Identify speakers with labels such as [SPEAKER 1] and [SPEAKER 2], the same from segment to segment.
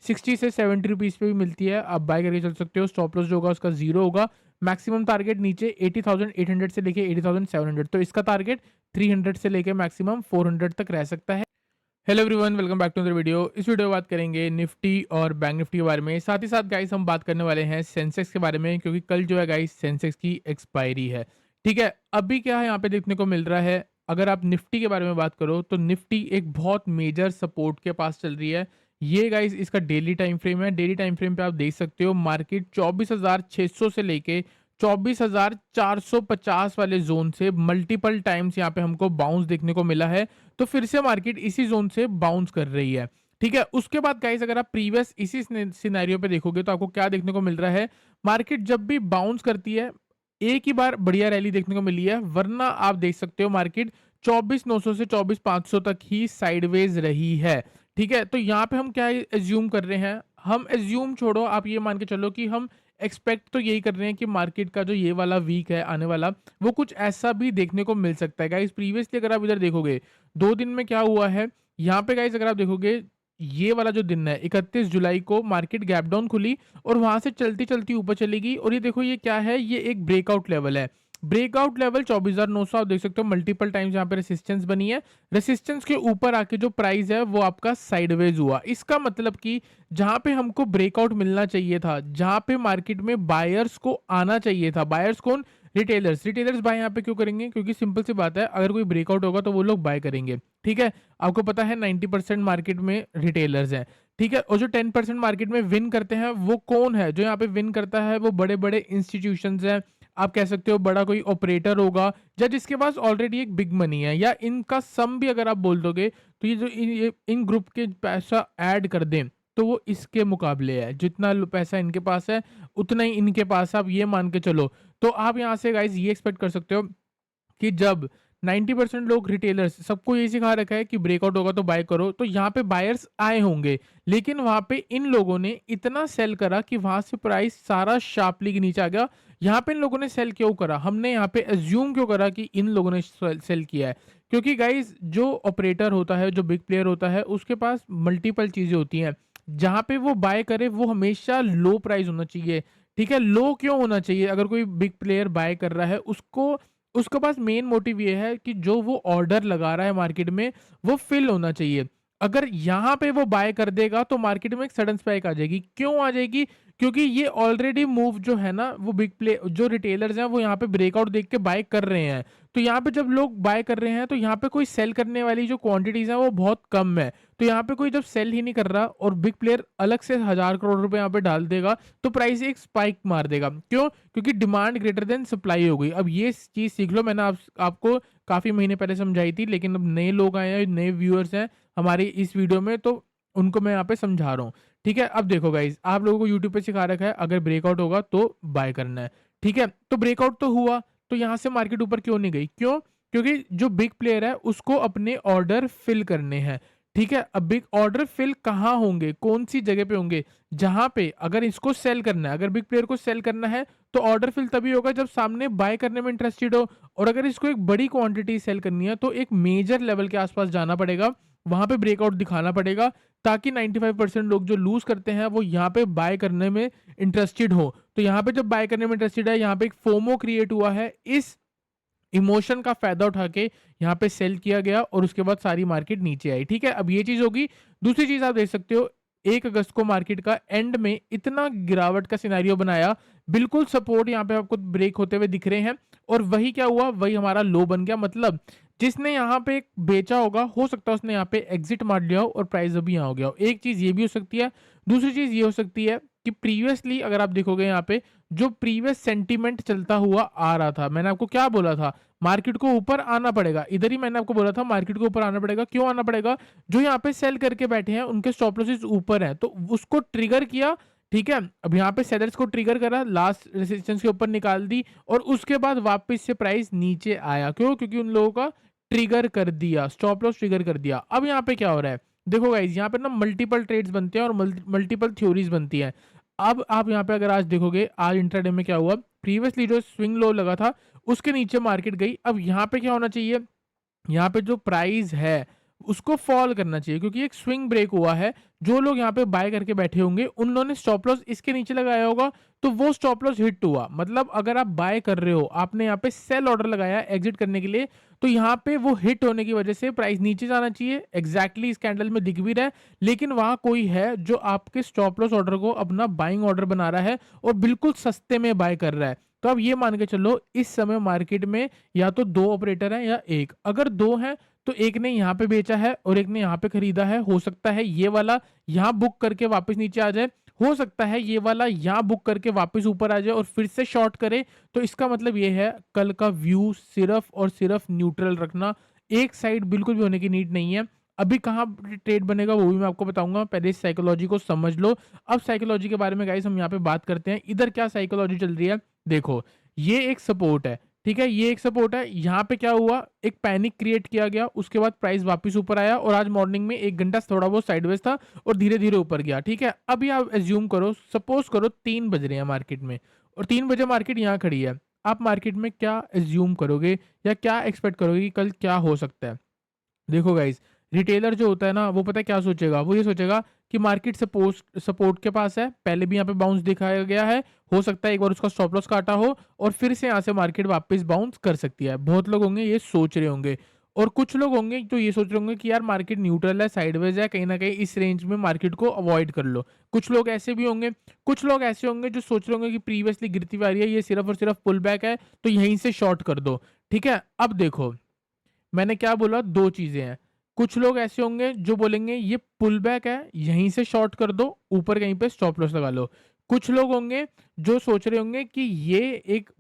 [SPEAKER 1] 60 से 70 रुपीज़ पे भी मिलती है, आप बाय करके चल सकते हो। स्टॉप लॉस जो होगा उसका 0 होगा। मैक्सिमम टारगेट नीचे 80,800 से लेके 80,700, तो इसका टारगेट 300 से लेके मैक्सिमम 400 तक रह सकता है। Hello everyone, welcome back to the video. इस वीडियो में बात करेंगे निफ्टी और बैंक निफ्टी के बारे में। साथ ही साथ गाइस हम बात करने वाले हैं सेंसेक्स के बारे में, क्योंकि कल जो है गाइस सेंसेक्स की एक्सपायरी है। ठीक है, अभी क्या है यहाँ पे देखने को मिल रहा है, अगर आप निफ्टी के बारे में बात करो तो निफ्टी एक बहुत मेजर सपोर्ट के पास चल रही है। ये गाइस इसका डेली टाइम फ्रेम है। डेली टाइम फ्रेम पे आप देख सकते हो मार्केट 24,600 से लेके 24,450 वाले जोन से मल्टीपल टाइम्स यहाँ पे हमको बाउंस देखने को मिला है। तो फिर से मार्केट इसी जोन से बाउंस कर रही है। ठीक है, उसके बाद गाइस अगर आप प्रीवियस इसी सिनेरियो पे देखोगे तो आपको क्या देखने को मिल रहा है, मार्केट जब भी बाउंस करती है एक ही बार बढ़िया रैली देखने को मिली है, वरना आप देख सकते हो मार्केट 24,900 से 24,500 तक ही साइडवेज रही है। ठीक है, तो यहाँ पे हम क्या एज्यूम कर रहे हैं, हम एज्यूम छोड़ो, आप ये मान के चलो कि हम एक्सपेक्ट तो यही कर रहे हैं कि मार्केट का जो ये वाला वीक है आने वाला, वो कुछ ऐसा भी देखने को मिल सकता है। गाइस प्रीवियसली अगर आप इधर देखोगे 2 दिन में क्या हुआ है, यहाँ पे गाइस अगर आप देखोगे ये वाला जो दिन है 31 जुलाई को मार्केट गैप डाउन खुली और वहां से चलती-चलती ऊपर चली गई। और ये देखो ये क्या है, ये एक ब्रेकआउट लेवल है। ब्रेकआउट लेवल 24,900 आप देख सकते हो, मल्टीपल टाइम्स यहाँ पे रेसिस्टेंस बनी है। रेसिस्टेंस के ऊपर आके जो प्राइस है वो आपका साइडवेज हुआ। इसका मतलब कि जहां पे हमको ब्रेकआउट मिलना चाहिए था, जहां पे मार्केट में बायर्स को आना चाहिए था, बायर्स कौन, रिटेलर्स। रिटेलर्स बाय यहाँ पे क्यों करेंगे, क्योंकि सिंपल सी बात है, अगर कोई ब्रेकआउट होगा तो वो लोग बाय करेंगे। ठीक है, आपको पता है 90% मार्केट में रिटेलर्स हैं। ठीक है, और जो 10% मार्केट में विन करते हैं वो कौन है, जो यहाँ पे विन करता है वो बड़े बड़े इंस्टीट्यूशंस हैं। आप कह सकते हो बड़ा कोई ऑपरेटर होगा या जिसके पास ऑलरेडी एक बिग मनी है, या इनका सम भी अगर आप बोल दोगे तो ये जो इन ग्रुप के पैसा ऐड कर दें तो वो इसके मुकाबले है। जितना पैसा इनके पास है उतना ही इनके पास है, आप ये मान के चलो। तो आप यहाँ से गाइस ये एक्सपेक्ट कर सकते हो कि जब 90% लोग रिटेलर्स, सबको ये सिखा रखा है कि ब्रेकआउट होगा तो बाय करो, तो यहाँ पे बायर्स आए होंगे, लेकिन वहां पे इन लोगों ने इतना सेल करा कि वहां से प्राइस सारा शार्पली के नीचे आ गया। यहाँ पे इन लोगों ने सेल क्यों करा, हमने यहाँ पे एज्यूम क्यों करा कि इन लोगों ने सेल किया है, क्योंकि गाइस जो ऑपरेटर होता है, जो बिग प्लेयर होता है, उसके पास मल्टीपल चीजें होती हैं। जहां पे वो बाय करे वो हमेशा लो प्राइस होना चाहिए। ठीक है, लो क्यों होना चाहिए, अगर कोई बिग प्लेयर बाय कर रहा है उसको, उसके पास मेन मोटिव ये है कि जो वो ऑर्डर लगा रहा है मार्केट में वो फिल होना चाहिए। अगर यहाँ पे वो बाय कर देगा तो मार्केट में एक सडन स्पाइक आ जाएगी। क्यों आ जाएगी, क्योंकि ये ऑलरेडी मूव जो है ना, वो बिग प्ले जो रिटेलर्स हैं वो यहाँ पे ब्रेकआउट देख के बाय कर रहे हैं। तो यहाँ पे जब लोग बाय कर रहे हैं तो यहाँ पे कोई सेल करने वाली जो क्वांटिटीज हैं वो बहुत कम है। तो यहाँ पे कोई जब सेल ही नहीं कर रहा और बिग प्लेयर अलग से 1,000 करोड़ रुपए यहाँ पे डाल देगा तो प्राइस एक स्पाइक मार देगा। क्यों, क्योंकि डिमांड ग्रेटर देन सप्लाई हो गई। अब ये चीज सीख लो, मैंने आपको काफी महीने पहले समझाई थी, लेकिन अब नए लोग आए हैं, नए व्यूअर्स हैं हमारे इस वीडियो में, तो उनको मैं यहाँ पे समझा रहा हूँ। ठीक है, अब देखो गाइज, आप लोगों को यूट्यूब पे सिखा रखा है अगर ब्रेकआउट होगा तो बाय करना है। ठीक है, तो ब्रेकआउट तो हुआ, तो यहाँ से मार्केट ऊपर क्यों नहीं गई, क्यों, क्योंकि जो बिग प्लेयर है उसको अपने ऑर्डर फिल करने हैं। ठीक है, अब बिग ऑर्डर फिल कहाँ होंगे, कौन सी जगह पे होंगे, जहां पे अगर इसको सेल करना है, अगर बिग प्लेयर को सेल करना है तो ऑर्डर फिल तभी होगा जब सामने बाय करने में इंटरेस्टेड हो। और अगर इसको एक बड़ी क्वांटिटी सेल करनी है तो एक मेजर लेवल के आसपास जाना पड़ेगा, वहां पे ब्रेकआउट दिखाना पड़ेगा, ताकि 95% लोग जो लूज करते हैं वो यहाँ पे बाय करने में इंटरेस्टेड हो। तो यहाँ पे जब बाय करने में इंटरेस्टेड है, यहाँ पे एक फोमो क्रिएट हुआ है, इस इमोशन का फायदा उठा के यहाँ पे सेल किया गया और उसके बाद सारी मार्केट नीचे आई। ठीक है, अब ये चीज होगी। दूसरी चीज आप देख सकते हो 1 अगस्त को मार्केट का एंड में इतना गिरावट का सिनेरियो बनाया, बिल्कुल सपोर्ट यहाँ पे आपको ब्रेक होते हुए दिख रहे हैं, और वही क्या हुआ, वही हमारा लो बन गया। मतलब जिसने यहाँ पे बेचा होगा, हो सकता है उसने यहाँ पे एग्जिट मार लिया हो और प्राइस अभी यहाँ हो गया हो। एक चीज ये भी हो सकती है। दूसरी चीज ये हो सकती है कि प्रीवियसली अगर आप देखोगे यहाँ पे जो प्रीवियस सेंटीमेंट चलता हुआ आ रहा था, मैंने आपको क्या बोला था, मार्केट को ऊपर आना पड़ेगा। इधर ही मैंने आपको बोला था मार्केट को ऊपर आना पड़ेगा। क्यों आना पड़ेगा, जो यहाँ पे सेल करके बैठे हैं उनके स्टॉप लॉसेस ऊपर हैं, तो उसको ट्रिगर किया। ठीक है, अब यहाँ पे सेलर्स को ट्रिगर करा, लास्ट रेजिस्टेंस के ऊपर निकाल दी और उसके बाद वापस से प्राइस नीचे आया। क्यों, क्योंकि उन लोगों का ट्रिगर कर दिया, स्टॉप लॉस ट्रिगर कर दिया। अब यहाँ पे क्या हो रहा है, देखो गाइज, यहाँ पे ना मल्टीपल ट्रेड्स बनते हैं और मल्टीपल थ्योरीज बनती हैं। अब आप यहाँ पे अगर आज देखोगे, आज इंट्राडे में क्या हुआ, प्रीवियसली जो स्विंग लो लगा था उसके नीचे मार्केट गई। अब यहाँ पे क्या होना चाहिए, यहाँ पे जो प्राइस है उसको फॉल करना चाहिए, क्योंकि एक स्विंग ब्रेक हुआ है। जो लोग यहाँ पे बाय करके बैठे होंगे उन लोगों ने स्टॉप लॉस इसके नीचे लगाया होगा, तो वो स्टॉप लॉस हिट हुआ। मतलब अगर आप बाय कर रहे हो, आपने यहाँ पे सेल ऑर्डर लगाया एग्जिट करने के लिए, तो यहाँ पे वो हिट होने की वजह से प्राइस नीचे जाना चाहिए। एग्जैक्टली इस कैंडल में दिख भी रहा है, लेकिन वहां कोई है जो आपके स्टॉप लॉस ऑर्डर को अपना बाइंग ऑर्डर बना रहा है और बिल्कुल सस्ते में बाय कर रहा है। तो अब ये मान के चलो इस समय मार्केट में या तो 2 ऑपरेटर हैं या 1। अगर 2 हैं तो एक ने यहाँ पे बेचा है और एक ने यहाँ पे खरीदा है। हो सकता है ये वाला यहाँ बुक करके वापस नीचे आ जाए, हो सकता है ये वाला यहाँ बुक करके वापस ऊपर आ जाए और फिर से शॉर्ट करे। तो इसका मतलब ये है कल का व्यू सिर्फ और सिर्फ न्यूट्रल रखना, एक साइड बिल्कुल भी होने की नीड नहीं है। अभी कहाँ ट्रेड बनेगा वो भी मैं आपको बताऊंगा, पहले इस साइकोलॉजी को समझ लो। अब साइकोलॉजी के बारे में गाइस हम यहाँ पे बात करते हैं। इधर क्या साइकोलॉजी चल रही है, देखो ये एक सपोर्ट है, ठीक है, ये एक सपोर्ट है। यहाँ पे क्या हुआ, एक पैनिक क्रिएट किया गया, उसके बाद प्राइस वापस ऊपर आया और आज मॉर्निंग में 1 घंटा थोड़ा बहुत साइडवेज था और धीरे धीरे ऊपर गया, ठीक है। अभी आप एज्यूम करो, सपोज करो 3 बज रहे हैं मार्केट में और 3 बजे मार्केट यहाँ खड़ी है। आप मार्केट में क्या एज्यूम करोगे या क्या एक्सपेक्ट करोगे कि कल क्या हो सकता है? देखो गाइस, रिटेलर जो होता है ना, वो पता है क्या सोचेगा, वो ये सोचेगा कि मार्केट सपोर्ट के पास है, पहले भी यहाँ पे बाउंस दिखाया गया है, हो सकता है एक बार उसका स्टॉप लॉस काटा हो और फिर से यहाँ से मार्केट वापस बाउंस कर सकती है। बहुत लोग होंगे ये सोच रहे होंगे और कुछ लोग होंगे जो ये सोच रहे होंगे कि यार मार्केट न्यूट्रल है, साइडवेज है, कहीं ना कहीं इस रेंज में मार्केट को अवॉइड कर लो। कुछ लोग ऐसे भी होंगे, कुछ लोग ऐसे होंगे जो सोच रहे होंगे कि प्रीवियसली गिरती हुई आ रही है, ये सिर्फ और सिर्फ पुल बैक है, तो यहीं से शॉर्ट कर दो, ठीक है। अब देखो मैंने क्या बोला, 2 चीज़ें हैं। कुछ लोग ऐसे होंगे जो बोलेंगे ये पुल बैक है, यहीं से शॉर्ट कर दो, ऊपर कहीं पे स्टॉप लॉस लगा लो। कुछ लोग होंगे जो सोच रहे होंगे कि ये एक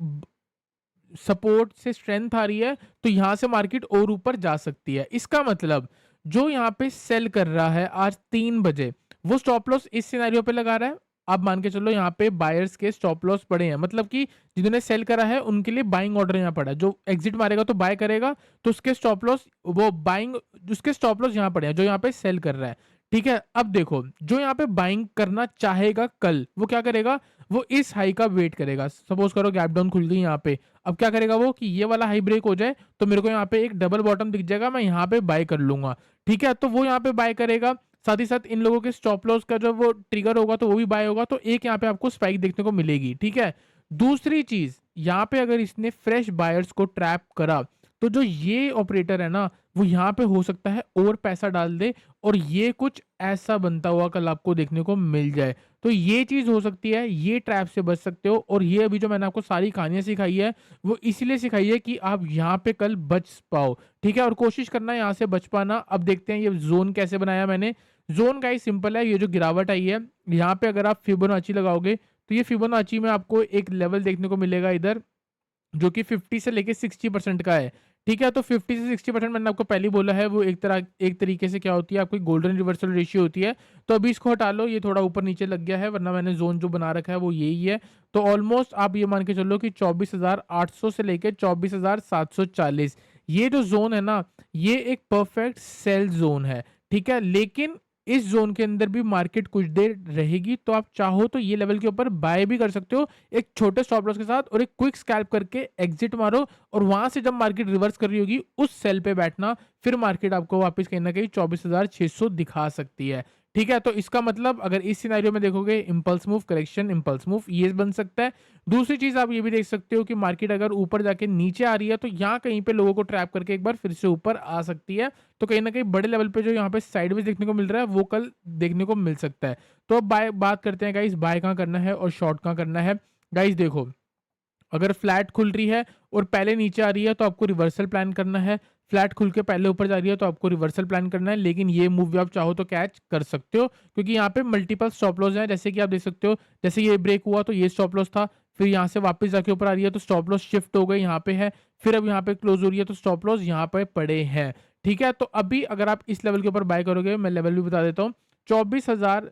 [SPEAKER 1] सपोर्ट से स्ट्रेंथ आ रही है, तो यहाँ से मार्केट और ऊपर जा सकती है। इसका मतलब जो यहाँ पे सेल कर रहा है आज 3 बजे, वो स्टॉप लॉस इस सिनेरियो पे लगा रहा है। आप मान के चलो यहाँ पे बायर्स के स्टॉप लॉस पड़े हैं, मतलब कि जिन्होंने सेल करा है उनके लिए बाइंग ऑर्डर यहाँ पड़ा है। जो एग्जिट मारेगा तो बाय करेगा, तो उसके स्टॉप लॉस वो बाइंग, उसके स्टॉप लॉस यहाँ पड़े हैं जो यहाँ पे सेल कर रहा है, ठीक है। अब देखो जो यहाँ पे बाइंग करना चाहेगा कल, वो क्या करेगा, वो इस हाई का वेट करेगा। सपोज करो गैप डाउन खुल गई यहाँ पे, अब क्या करेगा वो कि ये वाला हाई ब्रेक हो जाए तो मेरे को यहाँ पे एक डबल बॉटम दिख जाएगा, मैं यहाँ पे बाय कर लूंगा, ठीक है। तो वो यहाँ पे बाय करेगा, साथ ही साथ इन लोगों के स्टॉप लॉस का जो वो ट्रिगर होगा तो वो भी बाय होगा, तो एक यहाँ पे आपको स्पाइक देखने को मिलेगी, ठीक है। दूसरी चीज, यहाँ पे अगर इसने फ्रेश बायर्स को ट्रैप करा, तो जो ये ऑपरेटर है ना, वो यहाँ पे हो सकता है और पैसा डाल दे और ये कुछ ऐसा बनता हुआ कल आपको देखने को मिल जाए। तो ये चीज हो सकती है, ये ट्रैप से बच सकते हो। और ये अभी जो मैंने आपको सारी कहानियां सिखाई है, वो इसलिए सिखाई है कि आप यहाँ पे कल बच पाओ, ठीक है। और कोशिश करना है यहाँ से बच पाना। अब देखते हैं ये जोन कैसे बनाया मैंने। जोन का ही सिंपल है, ये जो गिरावट आई है यहाँ पे अगर आप फिबोनाची लगाओगे, तो ये फिबोनाची में आपको एक लेवल देखने को मिलेगा इधर, जो कि 50 से लेके 60% का है, ठीक है। तो 50 से 60% मैंने आपको पहले ही बोला है, वो एक तरीके से क्या होती है, आपकी गोल्डन रिवर्सल रेशियो होती है। तो अभी इसको हटा लो, ये थोड़ा ऊपर नीचे लग गया है, वरना मैंने जोन जो बना रखा है वो यही है। तो ऑलमोस्ट आप ये मान के चलो कि 24,800 से लेके 24,740, ये जो जोन है ना, ये एक परफेक्ट सेल जोन है, ठीक है। लेकिन इस जोन के अंदर भी मार्केट कुछ देर रहेगी, तो आप चाहो तो ये लेवल के ऊपर बाय भी कर सकते हो एक छोटे स्टॉप लॉस के साथ, और एक क्विक स्कैल्प करके एग्जिट मारो और वहां से जब मार्केट रिवर्स कर रही होगी उस सेल पे बैठना, फिर मार्केट आपको वापस कहीं ना कहीं 24,600 दिखा सकती है, ठीक है। तो इसका मतलब अगर इस सिनेरियो में देखोगे, impulse move, correction, impulse move, ये बन सकता है। दूसरी चीज आप ये भी देख सकते हो कि मार्केट अगर ऊपर जाके नीचे आ रही है, तो यहाँ कहीं पे लोगों को ट्रैप करके एक बार फिर से ऊपर आ सकती है। तो कहीं ना कहीं बड़े लेवल पे जो यहाँ पे साइडवेज देखने को मिल रहा है, वो कल देखने को मिल सकता है। तो अब बात करते हैं गाइस, बाय कहाँ करना है और शॉर्ट कहाँ करना है। गाइस देखो, अगर फ्लैट खुल रही है और पहले नीचे आ रही है तो आपको रिवर्सल प्लान करना है। फ्लैट खुल के पहले ऊपर जा रही है तो आपको रिवर्सल प्लान करना है, लेकिन ये मूव भी आप चाहो तो कैच कर सकते हो, क्योंकि यहाँ पे मल्टीपल स्टॉप लॉस हैं। जैसे कि आप देख सकते हो, जैसे ये ब्रेक हुआ तो ये स्टॉप लॉस था, फिर यहाँ से वापस जाके ऊपर आ रही है तो स्टॉप लॉस शिफ्ट हो गए यहाँ पे है, फिर अब यहाँ पे क्लोज हो रही है तो स्टॉप लॉस यहाँ पे पड़े हैं, ठीक है। तो अभी अगर आप इस लेवल के ऊपर बाय करोगे, मैं लेवल भी बता देता हूँ, 24,000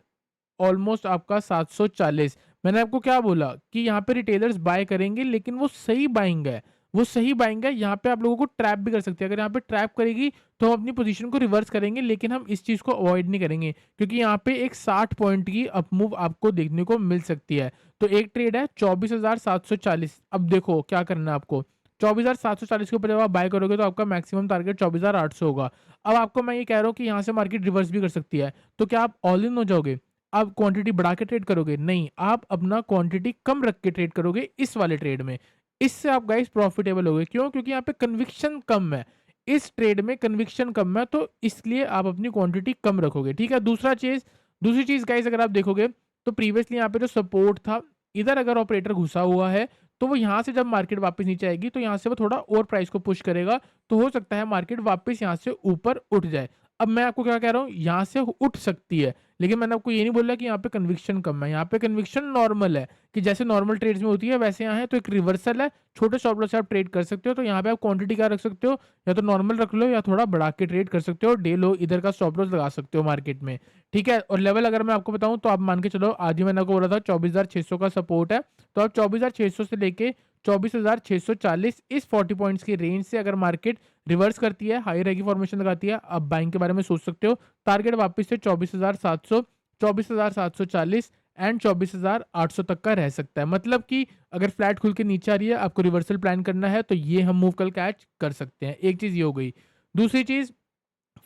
[SPEAKER 1] ऑलमोस्ट आपका 740। मैंने आपको क्या बोला कि यहाँ पे रिटेलर्स बाय करेंगे, लेकिन वो सही बाइंग है, वो सही बाइंग है। यहाँ पे आप लोगों को ट्रैप भी कर सकते हैं, अगर यहाँ पे ट्रैप करेगी तो हम अपनी पोजीशन को रिवर्स करेंगे, लेकिन हम इस चीज को अवॉइड नहीं करेंगे, क्योंकि यहाँ पे एक 60 पॉइंट की अप मूव आपको देखने को मिल सकती है। तो एक ट्रेड है 24,740। अब देखो क्या करना है आपको, 24,740 के ऊपर जब आप बाय करोगे तो आपका मैक्सिमम टारगेट 24,800 होगा। अब आपको मैं ये कह रहा हूँ कि यहाँ से मार्केट रिवर्स भी कर सकती है, तो क्या आप ऑल इन हो जाओगे? आप क्वांटिटी बढ़ा के ट्रेड करोगे? नहीं, आप अपना क्वांटिटी कम रख के ट्रेड करोगे इस वाले ट्रेड में। इससे आप गाइस प्रॉफिटेबल होगे। क्यों? क्योंकि यहाँ पे कन्विक्शन कम है। इस ट्रेड में कन्विक्शन कम है, तो इसलिए आप अपनी क्वांटिटी कम रखोगे, ठीक है? दूसरी चीज़ गाइस अगर आप देखोगे तो प्रीवियसली यहाँ पे जो सपोर्ट था, इधर अगर ऑपरेटर घुसा हुआ है, तो वो यहाँ से जब मार्केट वापस नीचे आएगी तो यहाँ से वो थोड़ा और प्राइस को पुश करेगा, तो हो सकता है मार्केट वापस यहाँ से ऊपर उठ जाए। अब मैं आपको क्या कह रहा हूँ, यहाँ से उठ सकती है, लेकिन मैंने आपको ये नहीं बोला कि यहाँ पे कन्विक्शन कम है। यहाँ पे कन्विक्शन नॉर्मल है कि जैसे नॉर्मल ट्रेड्स में होती है वैसे यहाँ है, तो एक रिवर्सल है। छोटे स्टॉप लॉस से आप ट्रेड कर सकते हो, तो यहाँ पे आप क्वांटिटी क्या रख सकते हो, या तो नॉर्मल रख लो या थोड़ा बढ़ा के ट्रेड कर सकते हो। डे लो इधर का स्टॉप लॉस लगा सकते हो मार्केट में, ठीक है? और लेवल अगर मैं आपको बताऊँ तो आप मान के चलो, आज ही मैंने आपको बोला था 24,600 का सपोर्ट है, तो आप 24,600 से लेके 24,640 इस 40 पॉइंट्स की रेंज से अगर मार्केट रिवर्स करती है, हाई की फॉर्मेशन लगाती है, आप बाइंग के बारे में सोच सकते हो। टारगेट वापस से 24,700, 24,740 एंड 24,800 तक का रह सकता है। मतलब कि अगर फ्लैट खुल के नीचे आ रही है, आपको रिवर्सल प्लान करना है, तो ये हम मूव कल कैच कर सकते हैं। एक चीज़ ये हो गई। दूसरी चीज़,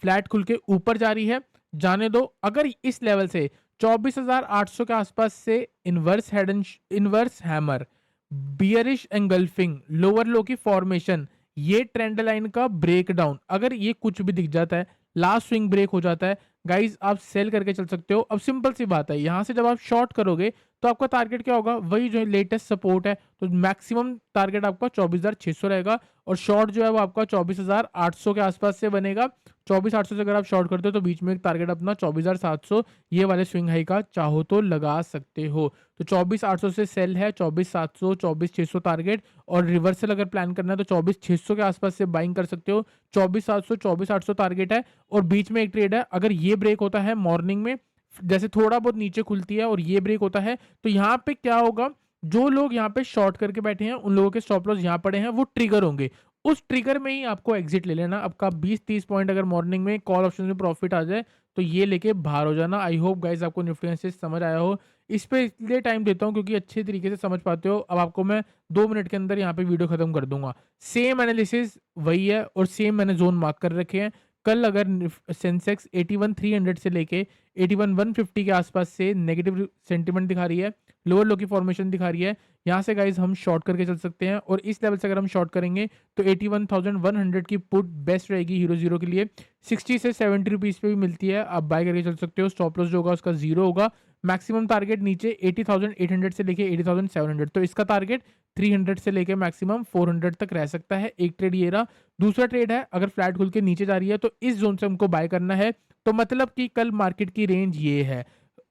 [SPEAKER 1] फ्लैट खुल के ऊपर जा रही है, जाने दो। अगर इस लेवल से 24,800 के आसपास से inverse hammer, bearish engulfing, lower लो की फॉर्मेशन, ये ट्रेंड लाइन का ब्रेकडाउन, अगर ये कुछ भी दिख जाता है, लास्ट स्विंग ब्रेक हो जाता है, गाइज आप सेल करके चल सकते हो। अब सिंपल सी बात है, यहां से जब आप शॉर्ट करोगे तो आपका टारगेट क्या होगा, वही जो लेटेस्ट सपोर्ट है, तो मैक्सिमम टारगेट आपका 24,600 रहेगा, और शॉर्ट जो है वो आपका 24,800 के आसपास से बनेगा। 24,800 से अगर आप शॉर्ट करते हो तो बीच में एक टारगेट अपना 24,700 ये वाले स्विंग हाई का चाहो तो लगा सकते हो। तो 24,800 से सेल है, 24,700, 24,600 टारगेट, और रिवर्सल अगर प्लान करना है तो 24,600 के आसपास से बाइंग कर सकते हो। 24,700, 24,800 टारगेट है, और बीच में एक ट्रेड है, अगर ये ब्रेक होता है मॉर्निंग में, जैसे थोड़ा बहुत नीचे खुलती है और ये ब्रेक होता है, तो यहाँ पे क्या होगा, जो लोग यहाँ पे शॉर्ट करके बैठे हैं उन लोगों के स्टॉप लॉस यहाँ पड़े हैं, वो ट्रिगर होंगे। उस ट्रिगर में ही आपको एग्जिट ले लेना। आपका 20-30 पॉइंट अगर मॉर्निंग में कॉल ऑप्शन में प्रॉफिट आ जाए तो ये लेके बाहर हो जाना। आई होप गाइस आपको निफ्टी एनालिसिस समझ आया हो। इस पे इसलिए टाइम देता हूँ क्योंकि अच्छे तरीके से समझ पाते हो। अब आपको मैं 2 मिनट के अंदर यहाँ पे वीडियो खत्म कर दूंगा। सेम एनालिसिस वही है और सेम मैंने जोन मार्क कर रखे हैं। कल अगर सेंसेक्स 81,300 से लेके 81,150 के आसपास से नेगेटिव सेंटिमेंट दिखा रही है, लोअर लो की फॉर्मेशन दिखा रही है, यहाँ से गाइज हम शॉर्ट करके चल सकते हैं। और इस लेवल से अगर हम शॉर्ट करेंगे तो 81,100 की पुट बेस्ट रहेगी हीरो जीरो के लिए। 60 से 70 रुपीज़ पे भी मिलती है, आप बाय करके चल सकते हो। स्टॉप लॉस जो होगा उसका जीरो होगा। मैक्सिमम टारगेट नीचे 80,800 से लेके 80,700, तो इसका टारगेट 300 से लेके मैक्सिमम 400 तक रह सकता है। एक ट्रेड ये रहा। दूसरा ट्रेड है, अगर फ्लैट खुल के नीचे जा रही है तो इस जोन से हमको बाय करना है। तो मतलब कि कल मार्केट की रेंज ये है,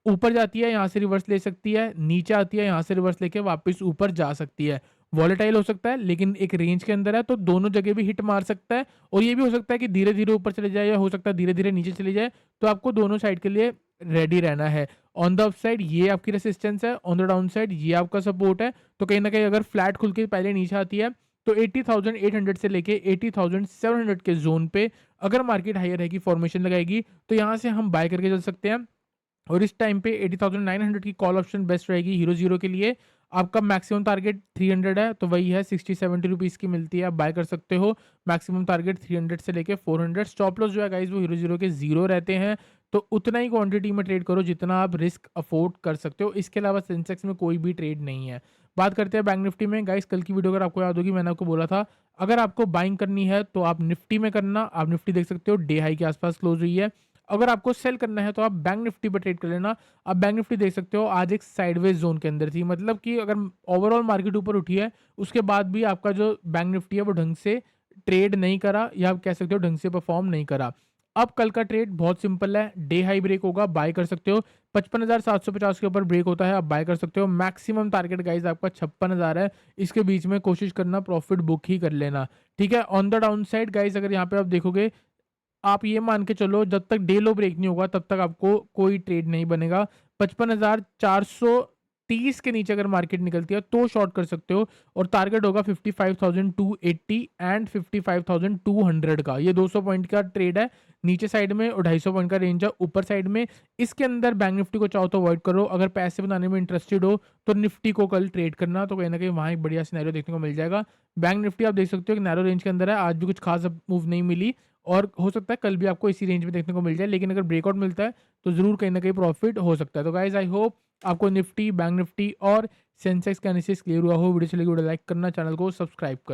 [SPEAKER 1] ऊपर जाती है यहाँ से रिवर्स ले सकती है, नीचे आती है यहाँ से रिवर्स लेके वापस ऊपर जा सकती है। वॉलेटाइल हो सकता है लेकिन एक रेंज के अंदर है, तो दोनों जगह भी हिट मार सकता है। और ये भी हो सकता है कि धीरे धीरे ऊपर चले जाए, या हो सकता है धीरे धीरे नीचे चली जाए, तो आपको दोनों साइड के लिए रेडी रहना है। ऑन द अप साइड ये आपकी रेसिस्टेंस है, ऑन द डाउन साइड ये आपका सपोर्ट है। तो कहीं ना कहीं अगर फ्लैट खुल के पहले नीचे आती है तो 80,800 से लेके 80,700 के जोन पे अगर मार्केट हायर रहेगी, फॉर्मेशन लगाएगी, तो यहाँ से हम बाय करके चल सकते हैं। और इस टाइम पे 80,900 की कॉल ऑप्शन बेस्ट रहेगी हीरो जीरो के लिए। आपका मैक्सिमम टारगेट 300 है, तो वही है 60-70 रुपीज़ की मिलती है, आप बाय कर सकते हो। मैक्सिमम टारगेट 300 से लेके 400। स्टॉप लॉस जो है गाइज वो हीरो जीरो के जीरो रहते हैं, तो उतना ही क्वांटिटी में ट्रेड करो जितना आप रिस्क अफोर्ड कर सकते हो। इसके अलावा सेंसेक्स में कोई भी ट्रेड नहीं है। बात करते हैं बैंक निफ्टी में। गाइज कल की वीडियो अगर आपको याद होगी, मैंने आपको बोला था अगर आपको बाइंग करनी है तो आप निफ्टी में करना। आप निफ्टी देख सकते हो डे हाई के आसपास क्लोज हुई है। अगर आपको सेल करना है तो आप बैंक निफ्टी पर ट्रेड कर लेना। आप बैंक निफ्टी देख सकते हो आज एक साइडवेज जोन के अंदर थी, मतलब कि अगर ओवरऑल मार्केट ऊपर उठी है उसके बाद भी आपका जो बैंक निफ्टी है वो ढंग से ट्रेड नहीं करा, या आप कह सकते हो ढंग से परफॉर्म नहीं करा। अब कल का ट्रेड बहुत सिंपल है, डे हाई ब्रेक होगा, बाय कर सकते हो। 55,750 के ऊपर ब्रेक होता है, आप बाय कर सकते हो। मैक्सिमम टारगेट गाइज आपका 56,000 है, इसके बीच में कोशिश करना प्रॉफिट बुक ही कर लेना, ठीक है। On the down side guys अगर यहाँ पे आप देखोगे, आप ये मान के चलो जब तक डे लो ब्रेक नहीं होगा तब तक आपको कोई ट्रेड नहीं बनेगा। 55,400 30 के नीचे अगर मार्केट निकलती है तो शॉर्ट कर सकते हो, और टारगेट होगा 55,280 एंड 55,200 का। ये 200 पॉइंट का ट्रेड है नीचे साइड में, और 250 पॉइंट का रेंज है ऊपर साइड में। इसके अंदर बैंक निफ्टी को चाहो तो अवॉइड करो। अगर पैसे बनाने में इंटरेस्टेड हो तो निफ्टी को कल ट्रेड करना, तो कहीं ना कहीं वहाँ एक बढ़िया सिनेरियो देखने को मिल जाएगा। बैंक निफ्टी आप देख सकते हो कि नैरो रेंज के अंदर है, आज भी कुछ खास मूव नहीं मिली, और हो सकता है कल भी आपको इसी रेंज में देखने को मिल जाए, लेकिन अगर ब्रेकआउट मिलता है तो ज़रूर कहीं ना कहीं प्रॉफिट हो सकता है। तो गाइज आई होप आपको निफ्टी, बैंक निफ्टी और सेंसेक्स का एनालिसिस क्लियर हुआ हो। वीडियो चलेगी वीडियो लाइक करना, चैनल को सब्सक्राइब करना।